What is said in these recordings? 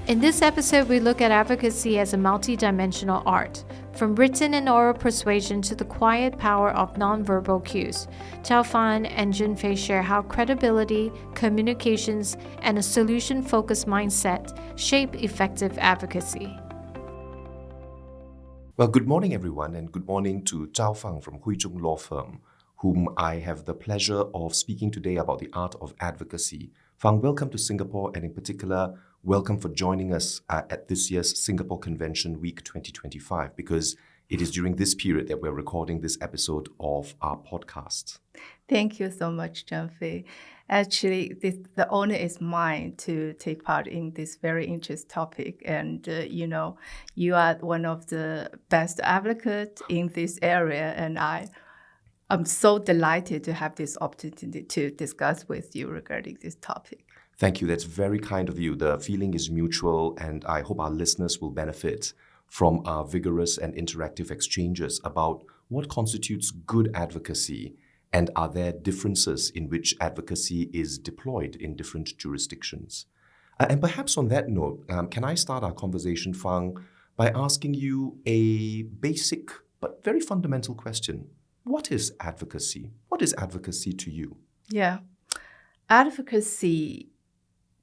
In this episode, we look at advocacy as a multidimensional art, from written and oral persuasion to the quiet power of nonverbal cues. Zhao Fang and Jern-Fei share how credibility, communications, and a solution-focused mindset shape effective advocacy. Well, good morning, everyone, and good morning to Zhao Fang from Huizhong Law Firm, whom I have the pleasure of speaking today about the art of advocacy. Fang, welcome to Singapore, and in particular, welcome for joining us at this year's Singapore Convention Week 2025, because it is during this period that we're recording this episode of our podcast. Thank you so much, Jern-Fei. Actually, the honor is mine to take part in this very interesting topic. And, you are one of the best advocates in this area. And I'm so delighted to have this opportunity to discuss with you regarding this topic. Thank you. That's very kind of you. The feeling is mutual, and I hope our listeners will benefit from our vigorous and interactive exchanges about what constitutes good advocacy and are there differences in which advocacy is deployed in different jurisdictions. And perhaps on that note, can I start our conversation, Fang, by asking you a basic but very fundamental question. What is advocacy? What is advocacy to you? Yeah. Advocacy,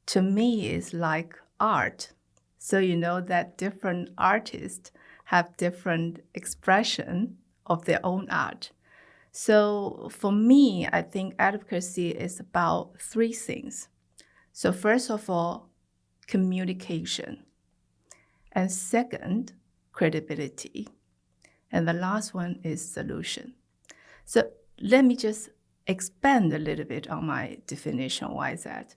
to me, is like art. So you know that different artists have different expression of their own art. So for me, I think advocacy is about three things. So first of all, communication. And second, credibility. And the last one is solution. So let me just expand a little bit on my definition. Why is that?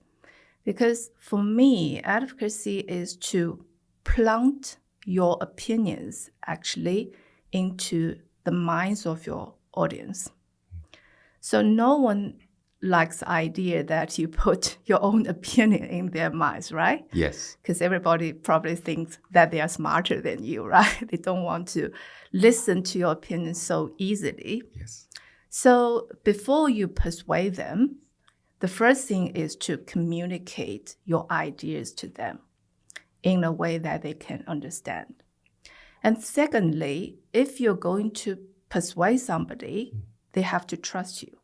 Because for me, advocacy is to plant your opinions actually into the minds of your audience. So no one likes the idea that you put your own opinion in their minds, right? Yes. Because everybody probably thinks that they are smarter than you, right? They don't want to listen to your opinion so easily. Yes. So before you persuade them, the first thing is to communicate your ideas to them in a way that they can understand. And secondly, if you're going to persuade somebody, they have to trust you.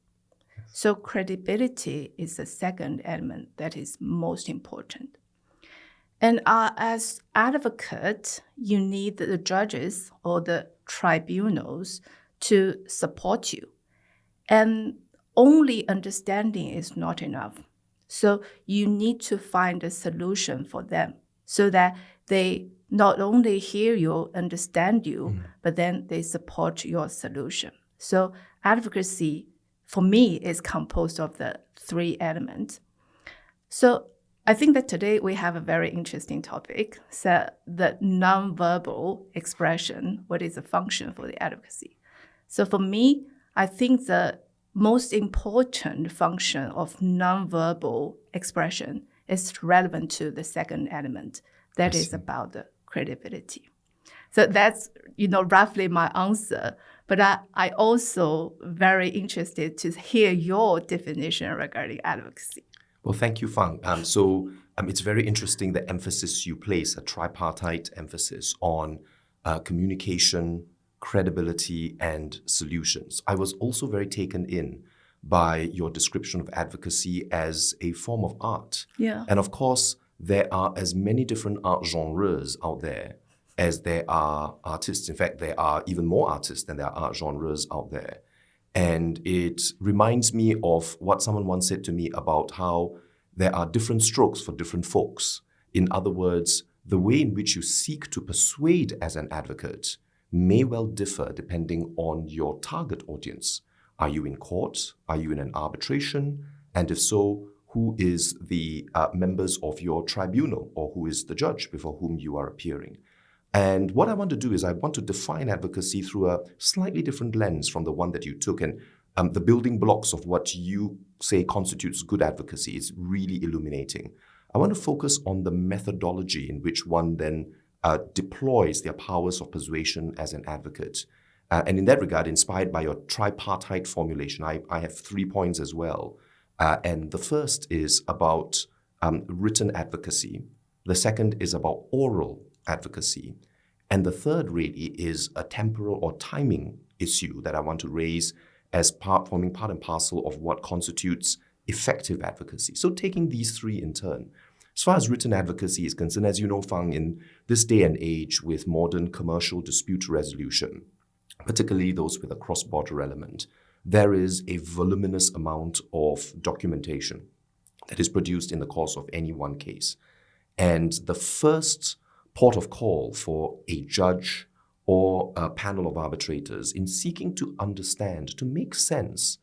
So credibility is the second element that is most important. And as advocate, you need the judges or the tribunals to support you. And only understanding is not enough. So you need to find a solution for them so that they not only hear you, understand you, but then they support your solution. So advocacy, for me, is composed of the three elements. So I think that today we have a very interesting topic. So the nonverbal expression, what is the function for the advocacy? So for me, I think the most important function of nonverbal expression is relevant to the second element. That is about the credibility. So that's, roughly my answer. But I also very interested to hear your definition regarding advocacy. Well, thank you, Fang. So it's very interesting the emphasis you place, a tripartite emphasis on communication, credibility, and solutions. I was also very taken in by your description of advocacy as a form of art. Yeah. And of course, there are as many different art genres out there as there are artists. In fact, there are even more artists than there are art genres out there. And it reminds me of what someone once said to me about how there are different strokes for different folks. In other words, the way in which you seek to persuade as an advocate may well differ depending on your target audience. Are you in court? Are you in an arbitration? And if so, who is the members of your tribunal, or who is the judge before whom you are appearing? And what I want to do is I want to define advocacy through a slightly different lens from the one that you took. And the building blocks of what you say constitutes good advocacy is really illuminating. I want to focus on the methodology in which one then deploys their powers of persuasion as an advocate. And in that regard, inspired by your tripartite formulation, I have 3 points as well. And the first is about written advocacy. The second is about oral advocacy. And the third really is a temporal or timing issue that I want to raise as forming part and parcel of what constitutes effective advocacy. So taking these three in turn. As far as written advocacy is concerned, as you know, Fang, in this day and age with modern commercial dispute resolution, particularly those with a cross-border element, there is a voluminous amount of documentation that is produced in the course of any one case. And the first port of call for a judge or a panel of arbitrators in seeking to understand, to make sense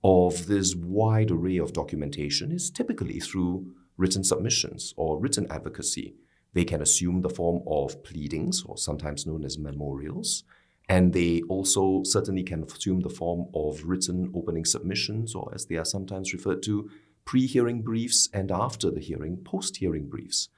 of this wide array of documentation is typically through written submissions or written advocacy. They can assume the form of pleadings, or sometimes known as memorials, and they also certainly can assume the form of written opening submissions, or as they are sometimes referred to, pre-hearing briefs, and after the hearing, post-hearing briefs.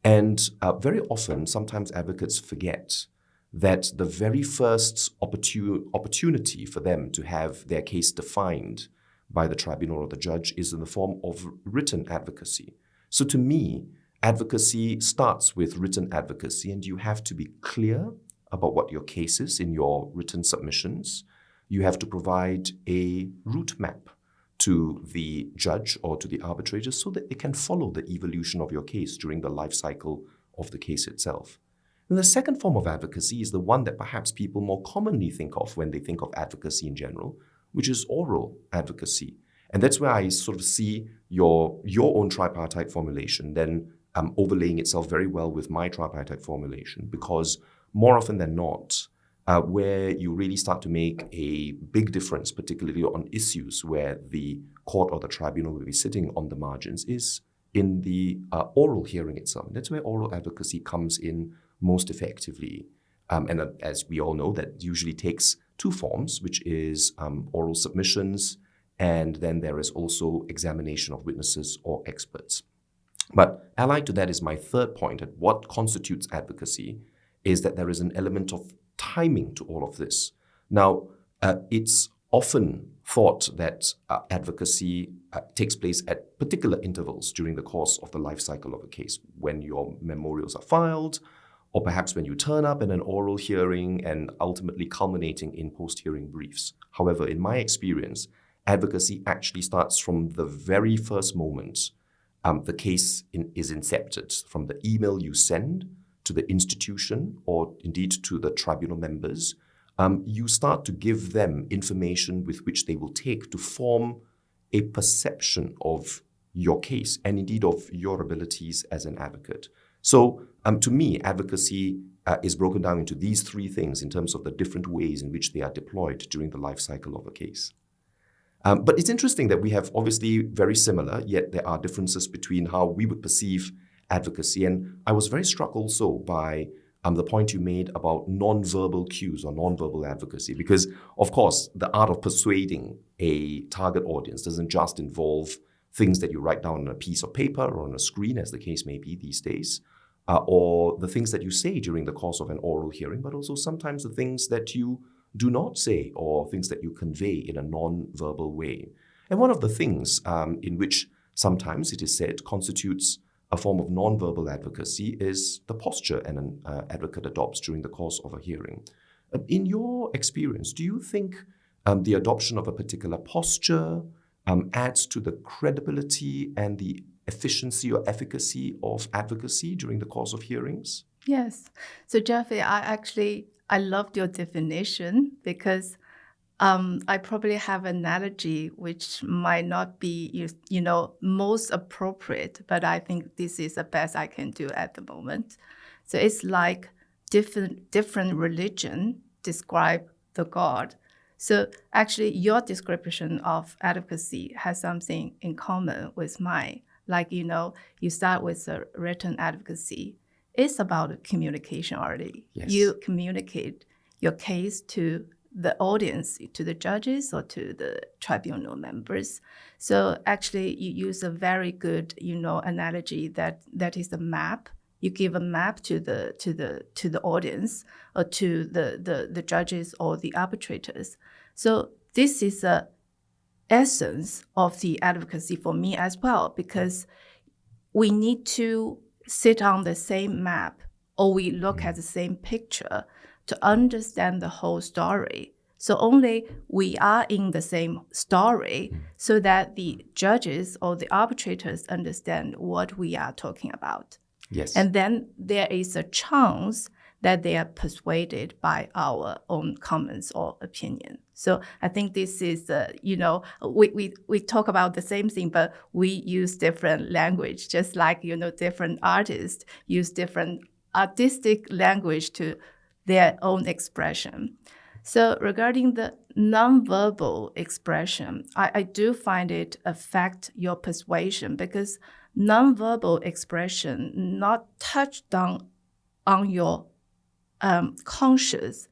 And very often, sometimes advocates forget that the very first opportunity for them to have their case defined by the tribunal or the judge is in the form of written advocacy. So to me, advocacy starts with written advocacy, and you have to be clear about what your case is in your written submissions. You have to provide a route map to the judge or to the arbitrator so that they can follow the evolution of your case during the life cycle of the case itself. And the second form of advocacy is the one that perhaps people more commonly think of when they think of advocacy in general, which is oral advocacy. And that's where I sort of see your own tripartite formulation then overlaying itself very well with my tripartite formulation, because more often than not, where you really start to make a big difference, particularly on issues where the court or the tribunal will be sitting on the margins, is in the oral hearing itself. And that's where oral advocacy comes in most effectively. And as we all know, that usually takes two forms, which is oral submissions, and then there is also examination of witnesses or experts. But allied to that is my third point, at what constitutes advocacy, is that there is an element of timing to all of this. Now, it's often thought that advocacy takes place at particular intervals during the course of the life cycle of a case, when your memorials are filed, or perhaps when you turn up in an oral hearing and ultimately culminating in post-hearing briefs. However, in my experience, advocacy actually starts from the very first moment the case is incepted, from the email you send to the institution or indeed to the tribunal members. You start to give them information with which they will take to form a perception of your case and indeed of your abilities as an advocate. So to me, advocacy is broken down into these three things in terms of the different ways in which they are deployed during the life cycle of a case. But it's interesting that we have obviously very similar, yet there are differences between how we would perceive advocacy. And I was very struck also by the point you made about non-verbal cues or non-verbal advocacy, because of course, the art of persuading a target audience doesn't just involve things that you write down on a piece of paper or on a screen, as the case may be these days, or the things that you say during the course of an oral hearing, but also sometimes the things that you do not say or things that you convey in a non-verbal way. And one of the things in which sometimes it is said constitutes a form of non-verbal advocacy is the posture an advocate adopts during the course of a hearing. In your experience, do you think the adoption of a particular posture adds to the credibility and the efficiency or efficacy of advocacy during the course of hearings? Yes. So Jern-Fei, I loved your definition because I probably have an analogy which might not be, most appropriate, but I think this is the best I can do at the moment. So it's like different religion describe the God. So actually, your description of advocacy has something in common with mine. Like, you start with a written advocacy. It's about communication already. Yes. You communicate your case to the audience, to the judges or to the tribunal members. So actually, you use a very good, analogy that is a map. You give a map to the audience or to the judges or the arbitrators. So this is the essence of the advocacy for me as well, because we need to sit on the same map or we look at the same picture to understand the whole story. So only we are in the same story so that the judges or the arbitrators understand what we are talking about. Yes. And then there is a chance that they are persuaded by our own comments or opinion. So I think this is, we talk about the same thing, but we use different language, just like, different artists use different artistic language to their own expression. So regarding the nonverbal expression, I do find it affect your persuasion because nonverbal expression not touched on your conscious,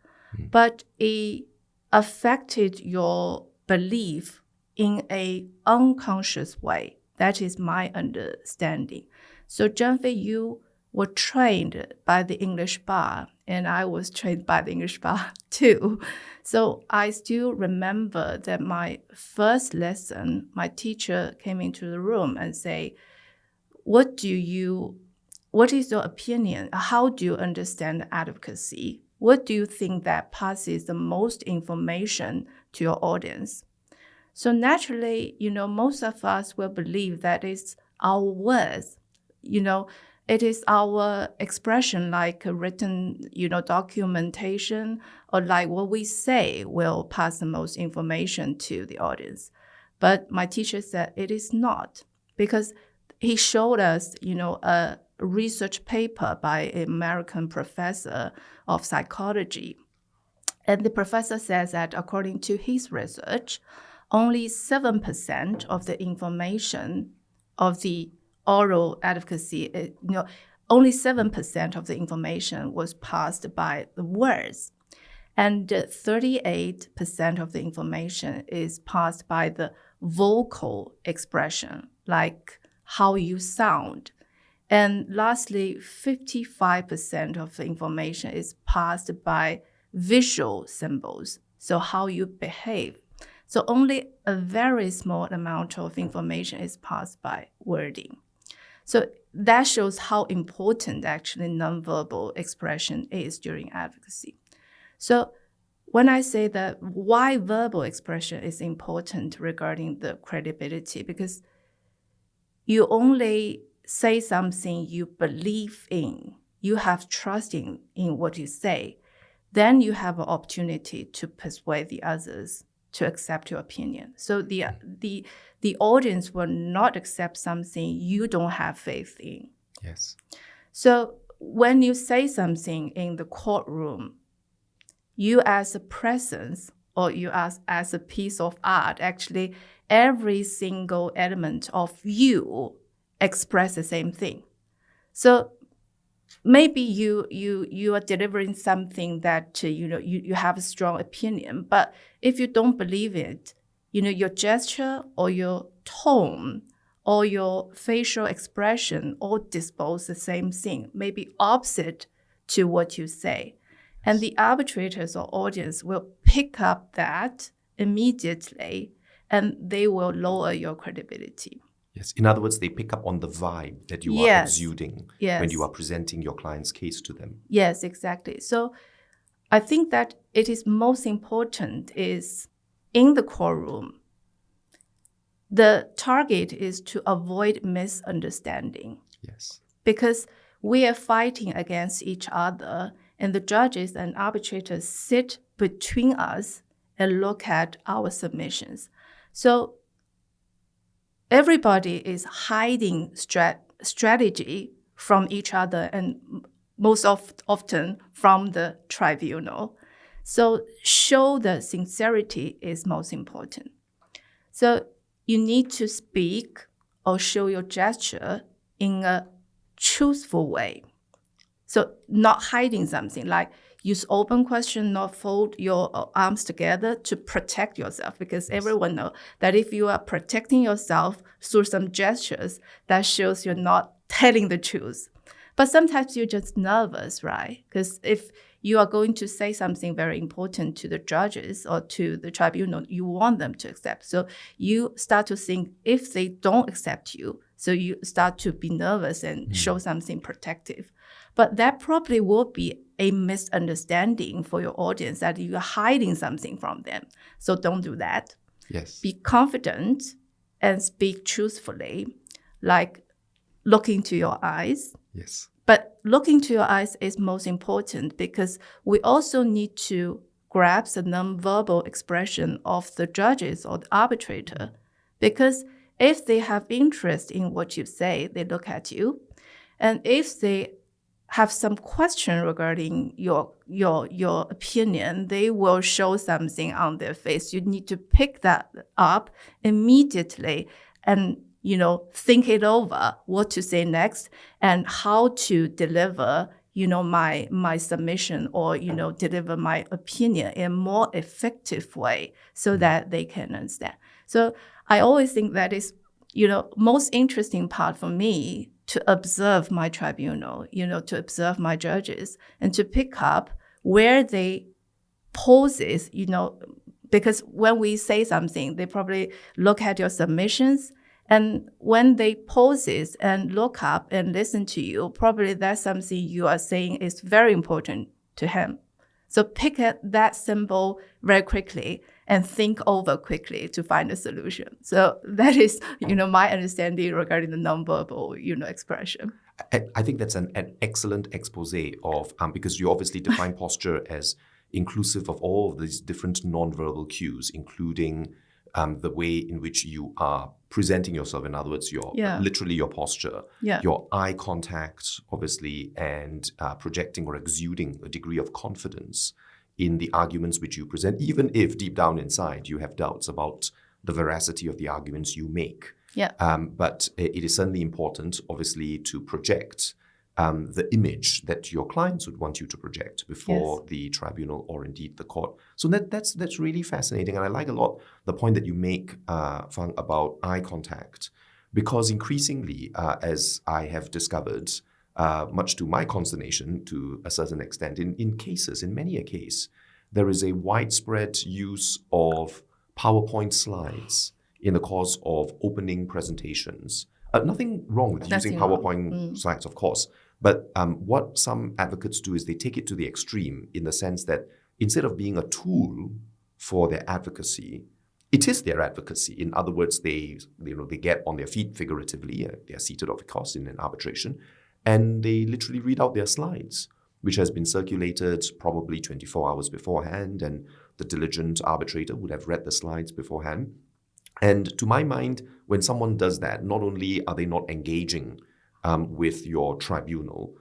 but it affected your belief in a unconscious way. That is my understanding. So Jern-Fei, you were trained by the English bar, and I was trained by the English bar too. So I still remember that my first lesson, my teacher came into the room and say, what is your opinion? How do you understand advocacy? What do you think that passes the most information to your audience? So naturally, most of us will believe that it's our words, it is our expression like a written, documentation or like what we say will pass the most information to the audience. But my teacher said it is not, because he showed us, a research paper by an American professor of psychology. And the professor says that according to his research, only 7% of the information of the oral advocacy, only 7% of the information was passed by the words. And 38% of the information is passed by the vocal expression, like how you sound. And lastly, 55% of the information is passed by visual symbols, so how you behave. So only a very small amount of information is passed by wording. So that shows how important actually nonverbal expression is during advocacy. So when I say that why verbal expression is important regarding the credibility, because you only say something you believe in, you have trust in what you say, then you have an opportunity to persuade the others to accept your opinion. So the audience will not accept something you don't have faith in. Yes. So when you say something in the courtroom, you as a presence or you as a piece of art, actually every single element of you express the same thing. So maybe you are delivering something that you have a strong opinion, but if you don't believe it, your gesture or your tone or your facial expression all dispose the same thing, maybe opposite to what you say. And the arbitrators or audience will pick up that immediately, and they will lower your credibility. Yes. In other words, they pick up on the vibe that you are exuding when you are presenting your client's case to them. Yes, exactly. So I think that it is most important is in the courtroom, the target is to avoid misunderstanding. Yes. Because we are fighting against each other, and the judges and arbitrators sit between us and look at our submissions. So everybody is hiding strategy from each other and most often from the tribunal. So show the sincerity is most important. So you need to speak or show your gesture in a truthful way. So not hiding something, like use open question, not fold your arms together to protect yourself, because everyone knows that if you are protecting yourself through some gestures, that shows you're not telling the truth. But sometimes you're just nervous, right? Because if you are going to say something very important to the judges or to the tribunal, you want them to accept. So you start to think, if they don't accept you, So you start to be nervous and show something protective. But that probably will be a misunderstanding for your audience that you're hiding something from them. So don't do that. Yes. Be confident and speak truthfully, like look into your eyes. Yes. But looking to your eyes is most important because we also need to grasp the nonverbal expression of the judges or the arbitrator. Because if they have interest in what you say, they look at you. And if they have some question regarding your opinion, they will show something on their face. You need to pick that up immediately and think it over, what to say next and how to deliver, my submission or, deliver my opinion in a more effective way so that they can understand. So I always think that is, most interesting part for me to observe my tribunal, to observe my judges and to pick up where they poses, because when we say something, they probably look at your submissions. And when they pauses and look up and listen to you, probably that's something you are saying is very important to him. So pick at that symbol very quickly and think over quickly to find a solution. So that is, my understanding regarding the nonverbal, expression. I think that's an excellent expose of, because you obviously define posture as inclusive of all of these different nonverbal cues, including the way in which you are presenting yourself. In other words, literally your posture, your eye contact, obviously, and projecting or exuding a degree of confidence in the arguments which you present, even if deep down inside you have doubts about the veracity of the arguments you make. Yeah. But it is certainly important, obviously, to project the image that your clients would want you to project before the tribunal or indeed the court. So that's really fascinating. And I like a lot the point that you make, Fang, about eye contact, because increasingly, as I have discovered, much to my consternation to a certain extent, in many a case, there is a widespread use of PowerPoint slides in the course of opening presentations. Nothing wrong with using PowerPoint slides, of course. But what some advocates do is they take it to the extreme in the sense that instead of being a tool for their advocacy, it is their advocacy. In other words, they get on their feet figuratively. They are seated, of course, in an arbitration, and they literally read out their slides, which has been circulated probably 24 hours beforehand, and the diligent arbitrator would have read the slides beforehand. And to my mind, when someone does that, not only are they not engaging with your tribunal,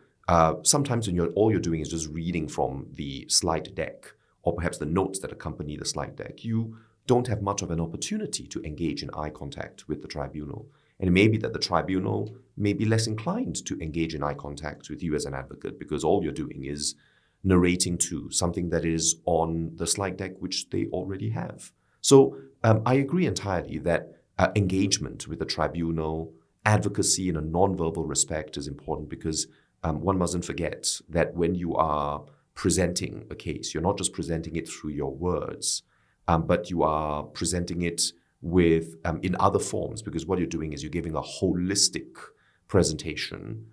sometimes when all you're doing is just reading from the slide deck or perhaps the notes that accompany the slide deck, you don't have much of an opportunity to engage in eye contact with the tribunal. And it may be that the tribunal may be less inclined to engage in eye contact with you as an advocate because all you're doing is narrating to something that is on the slide deck, which they already have. So I agree entirely that engagement with the tribunal, advocacy in a non-verbal respect is important because one mustn't forget that when you are presenting a case, you're not just presenting it through your words, but you are presenting it with in other forms, because what you're doing is you're giving a holistic presentation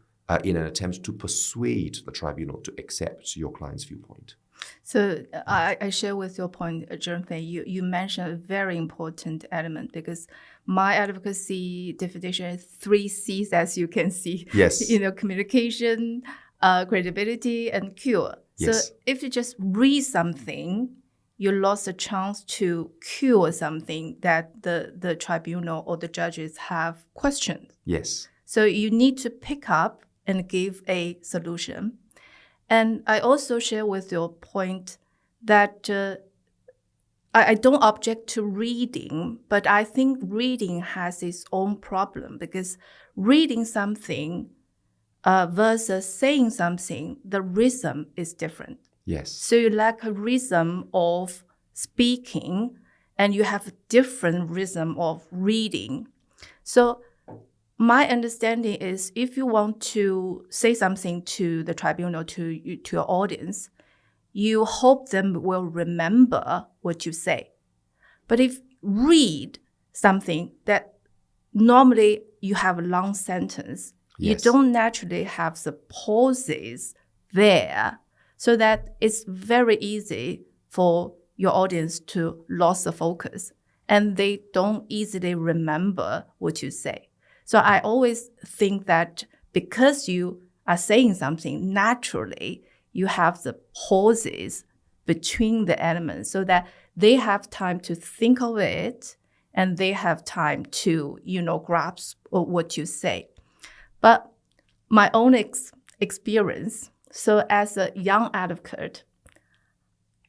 in an attempt to persuade the tribunal to accept your client's viewpoint. So I share with your point, Jern-Fei, you mentioned a very important element because my advocacy definition is 3 C's, as you can see. Yes. Communication, credibility, and cure. Yes. So if you just read something, you lost a chance to cure something that the tribunal or the judges have questioned. Yes. So you need to pick up and give a solution. And I also share with your point that I don't object to reading, but I think reading has its own problem because reading something versus saying something, the rhythm is different. Yes. So you lack a rhythm of speaking and you have a different rhythm of reading. So my understanding is if you want to say something to the tribunal, to your audience, you hope them will remember what you say. But if read something that normally you have a long sentence, Yes. you don't naturally have the pauses there, so that it's very easy for your audience to lose the focus, and they don't easily remember what you say. So I always think that because you are saying something, naturally you have the pauses between the elements so that they have time to think of it and they have time to, grasp what you say. But my own experience, so as a young advocate,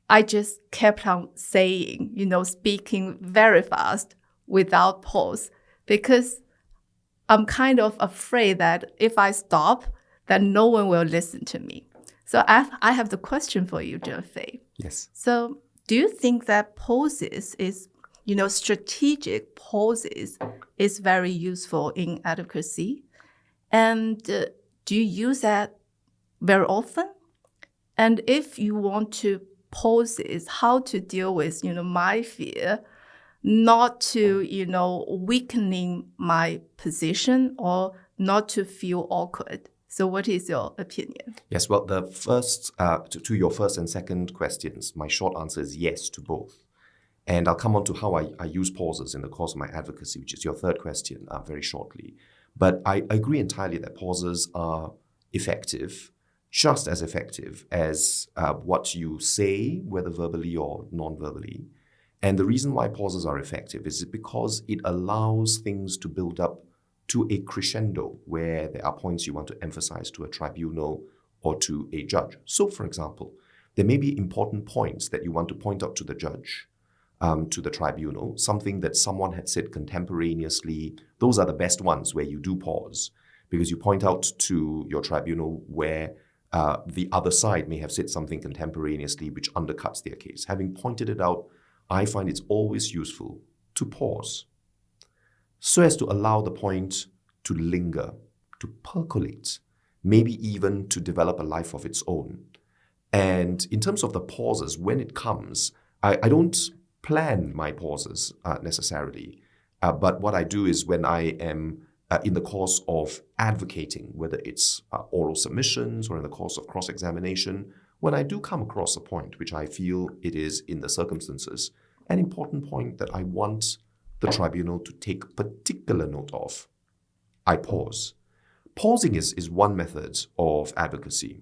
I just kept on saying, speaking very fast without pause, because I'm kind of afraid that if I stop, then no one will listen to me. So I have the question for you, Jern-Fei. Yes. So do you think that pauses is, strategic pauses is very useful in advocacy? And do you use that very often? And if you want to pauses, how to deal with, my fear, not to, weakening my position or not to feel awkward. So what is your opinion? Yes, well, the first, to your first and second questions, my short answer is yes to both. And I'll come on to how I use pauses in the course of my advocacy, which is your third question, very shortly. But I agree entirely that pauses are effective, just as effective as what you say, whether verbally or non-verbally. And the reason why pauses are effective is because it allows things to build up to a crescendo where there are points you want to emphasize to a tribunal or to a judge. So, for example, there may be important points that you want to point out to the judge, to the tribunal, something that someone had said contemporaneously. Those are the best ones where you do pause, because you point out to your tribunal where the other side may have said something contemporaneously which undercuts their case. Having pointed it out, I find it's always useful to pause so as to allow the point to linger, to percolate, maybe even to develop a life of its own. And in terms of the pauses, when it comes, I don't plan my pauses necessarily, but what I do is when I am in the course of advocating, whether it's oral submissions or in the course of cross-examination, when I do come across a point which I feel it is in the circumstances an important point that I want the tribunal to take particular note of, I pause. Pausing is one method of advocacy.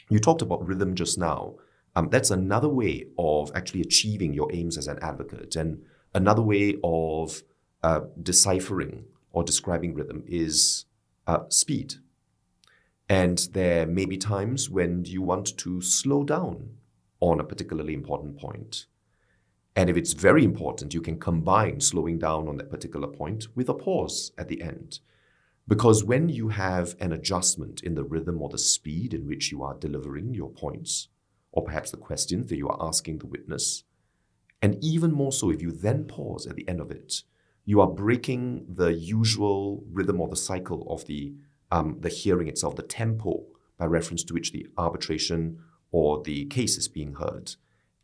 You talked about rhythm just now. That's another way of actually achieving your aims as an advocate. And another way of deciphering or describing rhythm is speed. And there may be times when you want to slow down on a particularly important point. And if it's very important, you can combine slowing down on that particular point with a pause at the end. Because when you have an adjustment in the rhythm or the speed in which you are delivering your points, or perhaps the questions that you are asking the witness, and even more so if you then pause at the end of it, you are breaking the usual rhythm or the cycle of the hearing itself, the tempo by reference to which the arbitration or the case is being heard.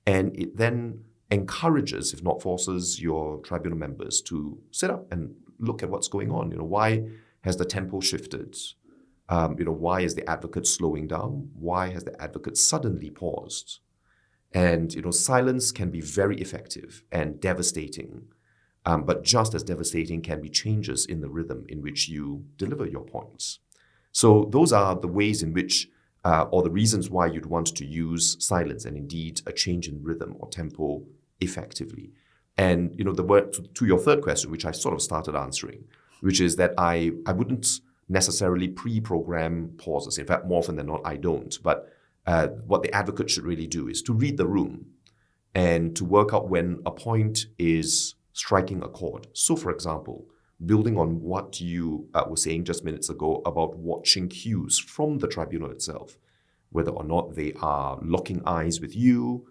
And it then encourages, if not forces, your tribunal members to sit up and look at what's going on. Why has the tempo shifted? Why is the advocate slowing down? Why has the advocate suddenly paused? And, silence can be very effective and devastating. But just as devastating can be changes in the rhythm in which you deliver your points. So those are the ways in which, or the reasons why you'd want to use silence and indeed a change in rhythm or tempo effectively. And, the word to your third question, which I sort of started answering, which is that I wouldn't necessarily pre-program pauses. In fact, more often than not, I don't. But what the advocate should really do is to read the room and to work out when a point is striking a chord. So, for example, building on what you were saying just minutes ago about watching cues from the tribunal itself, whether or not they are locking eyes with you,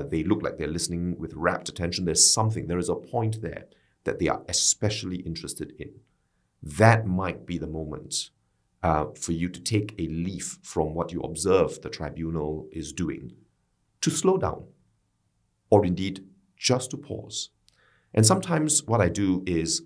they look like they're listening with rapt attention, there is a point there that they are especially interested in. That might be the moment for you to take a leaf from what you observe the tribunal is doing, to slow down, or indeed just to pause. And sometimes what I do is,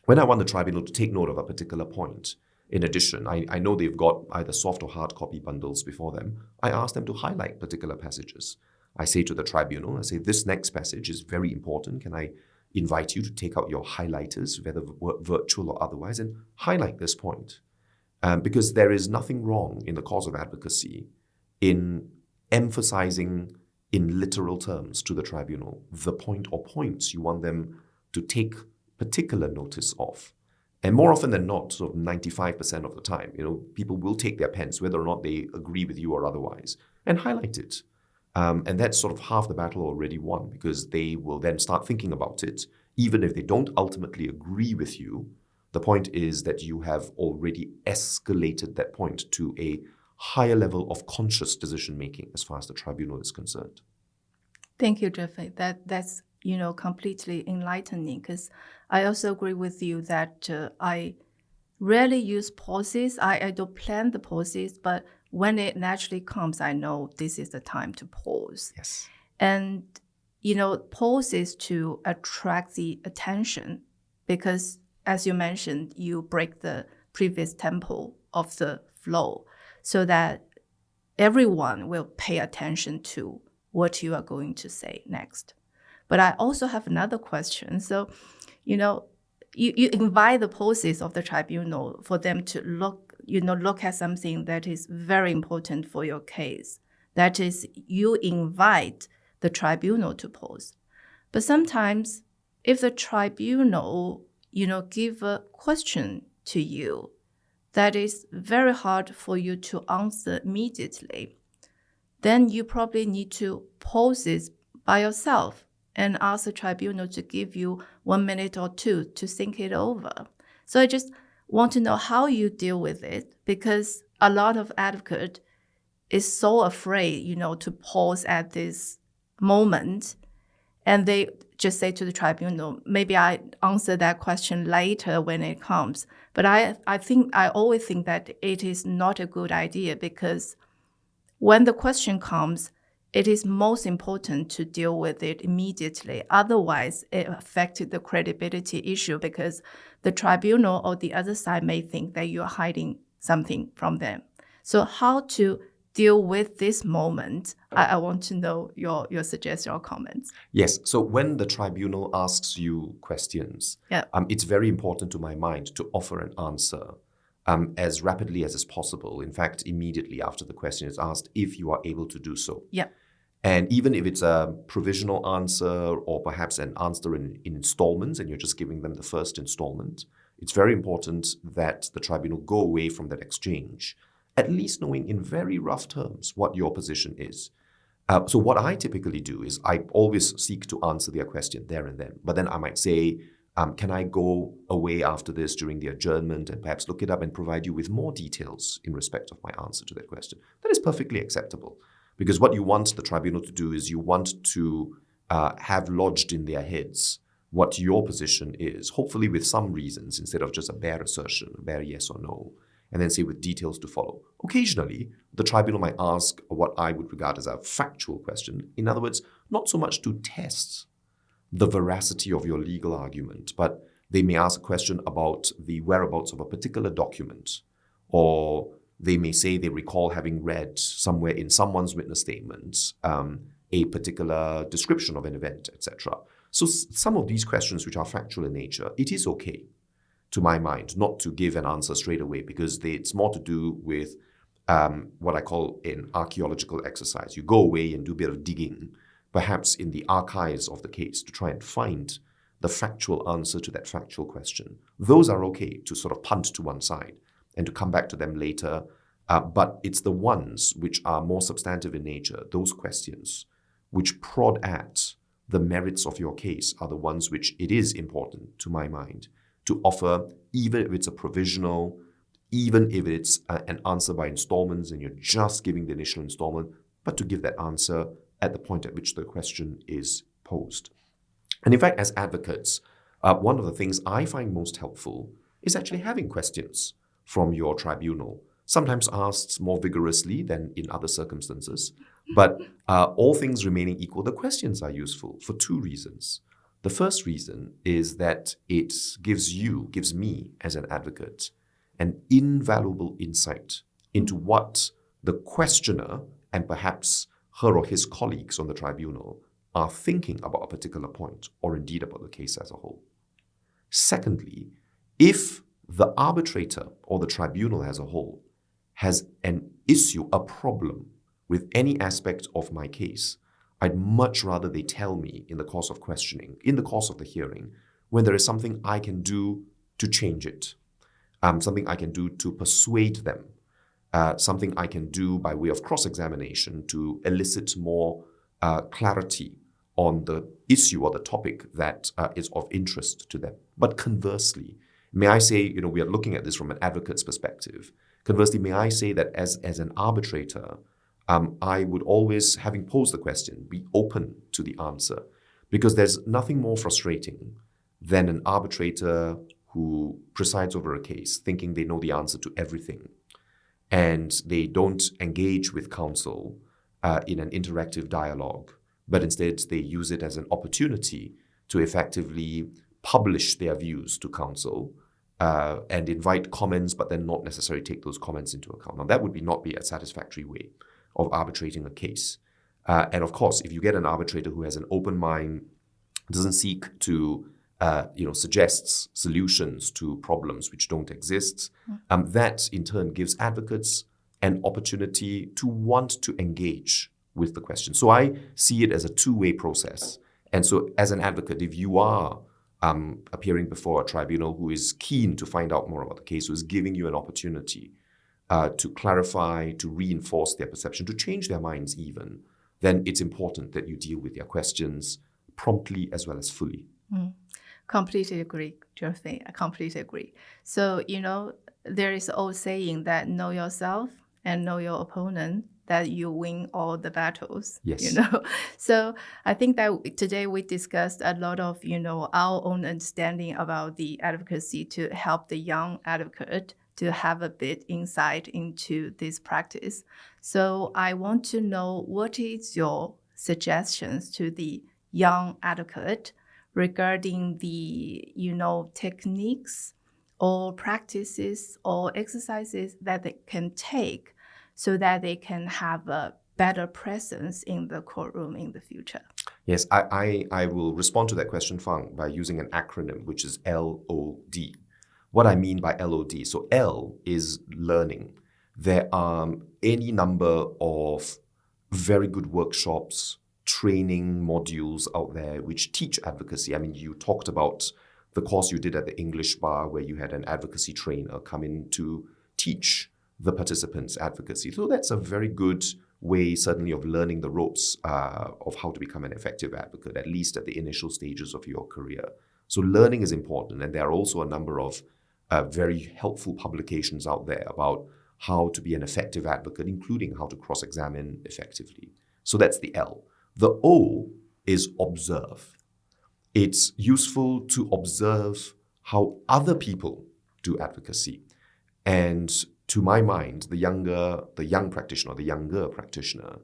When I want the tribunal to take note of a particular point, in addition, I know they've got either soft or hard copy bundles before them. I ask them to highlight particular passages. I say to the tribunal, I say, this next passage is very important. Can I invite you to take out your highlighters, whether virtual or otherwise, and highlight this point? Because there is nothing wrong in the cause of advocacy in emphasizing in literal terms to the tribunal the point or points you want them to take particular notice of. And more often than not, sort of 95% of the time, people will take their pens, whether or not they agree with you or otherwise, and highlight it. And that's sort of half the battle already won, because they will then start thinking about it. Even if they don't ultimately agree with you, the point is that you have already escalated that point to a higher level of conscious decision-making as far as the tribunal is concerned. Thank you, Jern-Fei. That's completely enlightening, because I also agree with you that I rarely use pauses. I don't plan the pauses, but when it naturally comes, I know this is the time to pause. Yes. And, pauses to attract the attention, because as you mentioned, you break the previous tempo of the flow so that everyone will pay attention to what you are going to say next. But I also have another question. So, you invite the pauses of the tribunal for them to look at something that is very important for your case. That is, you invite the tribunal to pause. But sometimes if the tribunal, give a question to you that is very hard for you to answer immediately, then you probably need to pause it by yourself and ask the tribunal to give you 1 minute or 2 to think it over. So I just want to know how you deal with it, because a lot of advocates is so afraid, to pause at this moment, and they just say to the tribunal, maybe I answer that question later when it comes. But I always think that it is not a good idea, because when the question comes, it is most important to deal with it immediately. Otherwise, it affected the credibility issue, because the tribunal or the other side may think that you're hiding something from them. So how to deal with this moment? I want to know your suggestion or comments. Yes. So when the tribunal asks you questions, it's very important to my mind to offer an answer as rapidly as is possible. In fact, immediately after the question is asked, if you are able to do so. Yeah. And even if it's a provisional answer or perhaps an answer in installments, and you're just giving them the first installment, it's very important that the tribunal go away from that exchange, at least knowing in very rough terms what your position is. So what I typically do is I always seek to answer their question there and then. But then I might say, can I go away after this during the adjournment and perhaps look it up and provide you with more details in respect of my answer to that question? That is perfectly acceptable. Because what you want the tribunal to do is you want to have lodged in their heads what your position is, hopefully with some reasons, instead of just a bare assertion, a bare yes or no, and then say with details to follow. Occasionally, the tribunal might ask what I would regard as a factual question. In other words, not so much to test the veracity of your legal argument, but they may ask a question about the whereabouts of a particular document, or they may say they recall having read somewhere in someone's witness statement a particular description of an event, etc. So some of these questions which are factual in nature, it is okay, to my mind, not to give an answer straight away, because it's more to do with what I call an archaeological exercise. You go away and do a bit of digging, perhaps in the archives of the case, to try and find the factual answer to that factual question. Those are okay to sort of punt to one side and to come back to them later. But it's the ones which are more substantive in nature, those questions which prod at the merits of your case, are the ones which it is important, to my mind, to offer, even if it's a provisional, even if it's an answer by installments and you're just giving the initial installment, but to give that answer at the point at which the question is posed. And in fact, as advocates, one of the things I find most helpful is actually having questions from your tribunal, sometimes asked more vigorously than in other circumstances. But all things remaining equal, the questions are useful for two reasons. The first reason is that it gives me as an advocate, an invaluable insight into what the questioner and perhaps her or his colleagues on the tribunal are thinking about a particular point, or indeed about the case as a whole. Secondly, if the arbitrator or the tribunal as a whole has an issue, a problem with any aspect of my case, I'd much rather they tell me in the course of questioning, in the course of the hearing, when there is something I can do to change it, something I can do to persuade them, something I can do by way of cross-examination to elicit more clarity on the issue or the topic that is of interest to them. But conversely, may I say, we are looking at this from an advocate's perspective. Conversely, may I say that as an arbitrator, I would always, having posed the question, be open to the answer, because there's nothing more frustrating than an arbitrator who presides over a case thinking they know the answer to everything, and they don't engage with counsel in an interactive dialogue, but instead they use it as an opportunity to effectively publish their views to counsel and invite comments, but then not necessarily take those comments into account. Now, that would not be a satisfactory way of arbitrating a case. And of course, if you get an arbitrator who has an open mind, doesn't seek to suggests solutions to problems which don't exist, that in turn gives advocates an opportunity to want to engage with the question. So I see it as a two-way process. And so as an advocate, if you are appearing before a tribunal who is keen to find out more about the case, who is giving you an opportunity to clarify, to reinforce their perception, to change their minds even, then it's important that you deal with their questions promptly as well as fully. Completely agree, Jern-Fei. I completely agree. So, there is an old saying that know yourself and know your opponent, that you win all the battles. Yes. So I think that today we discussed a lot of, our own understanding about the advocacy to help the young advocate to have a bit insight into this practice. So I want to know, what is your suggestions to the young advocate regarding the, techniques or practices or exercises that they can take so that they can have a better presence in the courtroom in the future? Yes, I will respond to that question, Fang, by using an acronym, which is LOD. What I mean by LOD, so L is learning. There are any number of very good workshops, training modules out there which teach advocacy. I mean, you talked about the course you did at the English bar where you had an advocacy trainer come in to teach the participants advocacy. So that's a very good way, certainly, of learning the ropes of how to become an effective advocate, at least at the initial stages of your career. So learning is important, and there are also a number of very helpful publications out there about how to be an effective advocate, including how to cross-examine effectively. So that's the L. The O is observe. It's useful to observe how other people do advocacy. And to my mind, the young practitioner, the younger practitioner,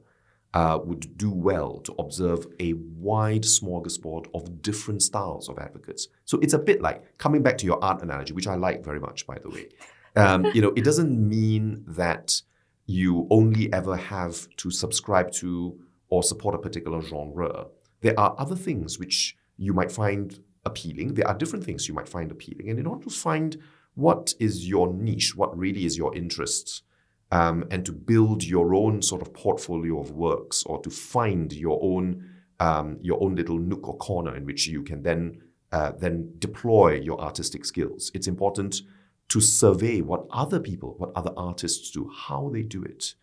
would do well to observe a wide smorgasbord of different styles of advocates. So it's a bit like, coming back to your art analogy, which I like very much, by the way, it doesn't mean that you only ever have to subscribe to or support a particular genre. There are other things which you might find appealing. There are different things you might find appealing. And in order to find what is your niche, what really is your interests, and to build your own sort of portfolio of works, or to find your own little nook or corner in which you can then deploy your artistic skills. It's important to survey what other people, what other artists do, how they do it.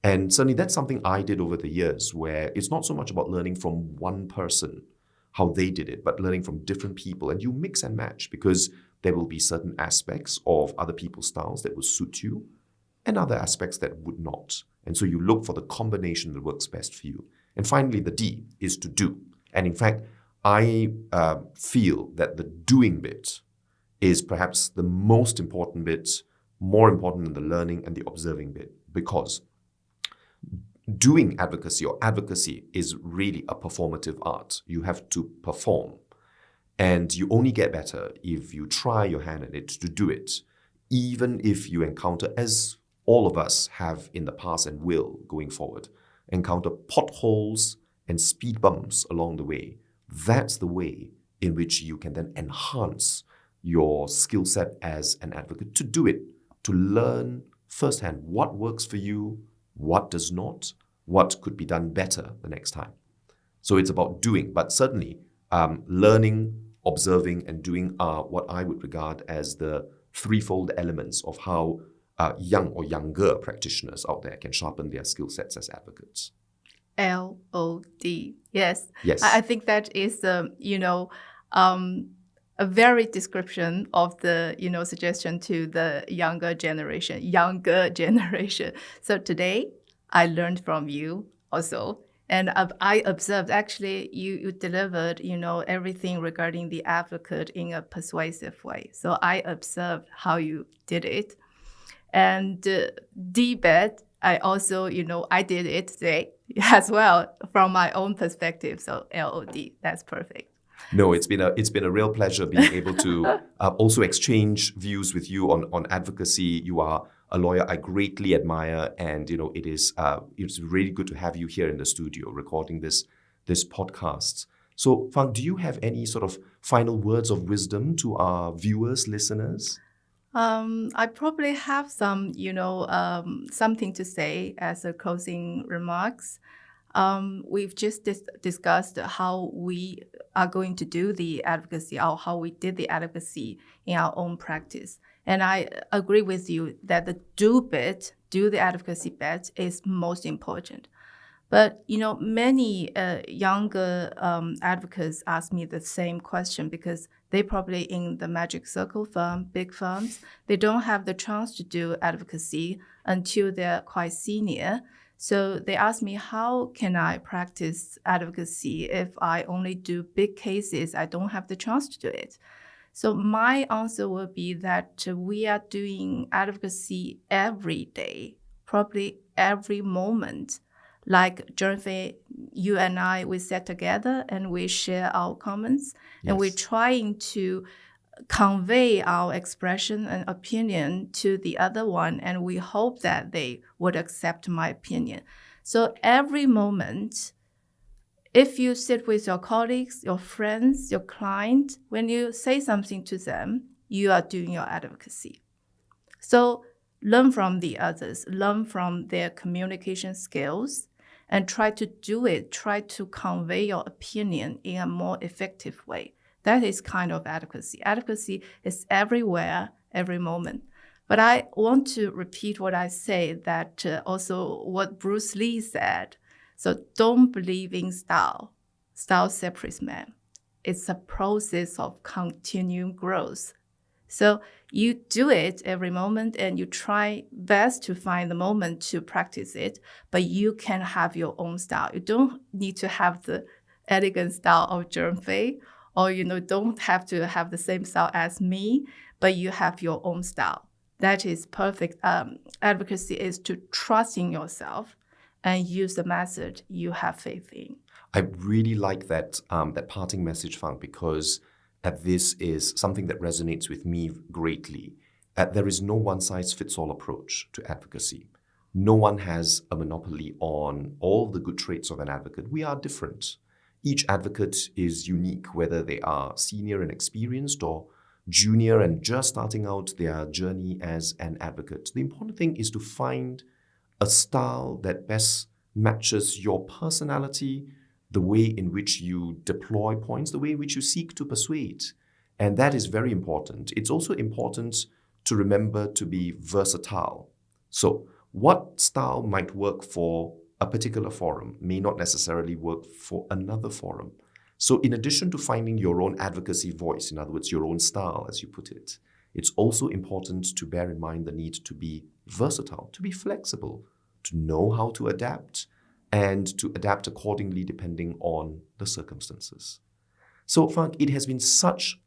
And certainly that's something I did over the years, where it's not so much about learning from one person, how they did it, but learning from different people. And you mix and match, because there will be certain aspects of other people's styles that will suit you and other aspects that would not. And so you look for the combination that works best for you. And finally, the D is to do. And in fact, I feel that the doing bit is perhaps the most important bit, more important than the learning and the observing bit, because doing advocacy, or advocacy, is really a performative art. You have to perform. And you only get better if you try your hand at it to do it, even if you encounter, as all of us have in the past and will going forward, encounter potholes and speed bumps along the way. That's the way in which you can then enhance your skill set as an advocate, to do it, to learn firsthand what works for you, what does not, what could be done better the next time. So it's about doing, but certainly learning, observing, and doing are what I would regard as the threefold elements of how young or younger practitioners out there can sharpen their skill sets as advocates. LOD. Yes. Yes. I think that is, a very description of the, suggestion to the younger generation. So today, I learned from you also. And I observed, actually, you delivered, everything regarding the advocate in a persuasive way. So I observed how you did it. And debate, I also, I did it today as well from my own perspective. So LOD, that's perfect. No, it's been a real pleasure being able to also exchange views with you on advocacy. You are a lawyer I greatly admire, and it's really good to have you here in the studio recording this podcast. So, Fang, do you have any sort of final words of wisdom to our viewers, listeners? I probably have some, something to say as a closing remarks. We've just discussed how we are going to do the advocacy, or how we did the advocacy in our own practice. And I agree with you that the do the advocacy bit is most important. But, many younger advocates ask me the same question, because they probably in the magic circle firm, big firms, they don't have the chance to do advocacy until they're quite senior. So they ask me, how can I practice advocacy if I only do big cases? I don't have the chance to do it. So my answer will be that we are doing advocacy every day, probably every moment. Like Jern-Fei, you and I, we sat together and we share our comments. Yes. And we're trying to convey our expression and opinion to the other one, and we hope that they would accept my opinion. So every moment, if you sit with your colleagues, your friends, your client, when you say something to them, you are doing your advocacy. So learn from the others, learn from their communication skills, and try to do it, try to convey your opinion in a more effective way. That is kind of advocacy. Advocacy is everywhere, every moment. But I want to repeat what I say, that also what Bruce Lee said. So don't believe in style. Style separates man. It's a process of continuing growth. So you do it every moment, and you try best to find the moment to practice it, but you can have your own style. You don't need to have the elegant style of Jern-Fei, or don't have to have the same style as me, but you have your own style. That is perfect. Advocacy is to trust in yourself and use the method you have faith in. I really like that parting message, Fang, because this is something that resonates with me greatly. There is no one-size-fits-all approach to advocacy. No one has a monopoly on all the good traits of an advocate. We are different. Each advocate is unique, whether they are senior and experienced or junior and just starting out their journey as an advocate. The important thing is to find a style that best matches your personality, the way in which you deploy points, the way in which you seek to persuade. And that is very important. It's also important to remember to be versatile. So what style might work for a particular forum may not necessarily work for another forum. So in addition to finding your own advocacy voice, in other words, your own style, as you put it, it's also important to bear in mind the need to be versatile, to be flexible, to know how to adapt, and to adapt accordingly depending on the circumstances. So, Fang, it has been such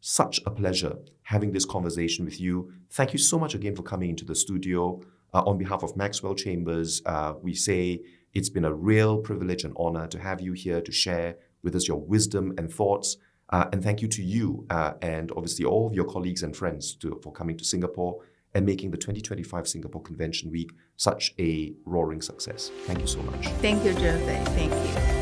a pleasure having this conversation with you. Thank you so much again for coming into the studio. On behalf of Maxwell Chambers, we say it's been a real privilege and honor to have you here to share with us your wisdom and thoughts. And thank you to you and obviously all of your colleagues and friends for coming to Singapore and making the 2025 Singapore Convention Week such a roaring success. Thank you so much. Thank you, Jern-Fei. Thank you.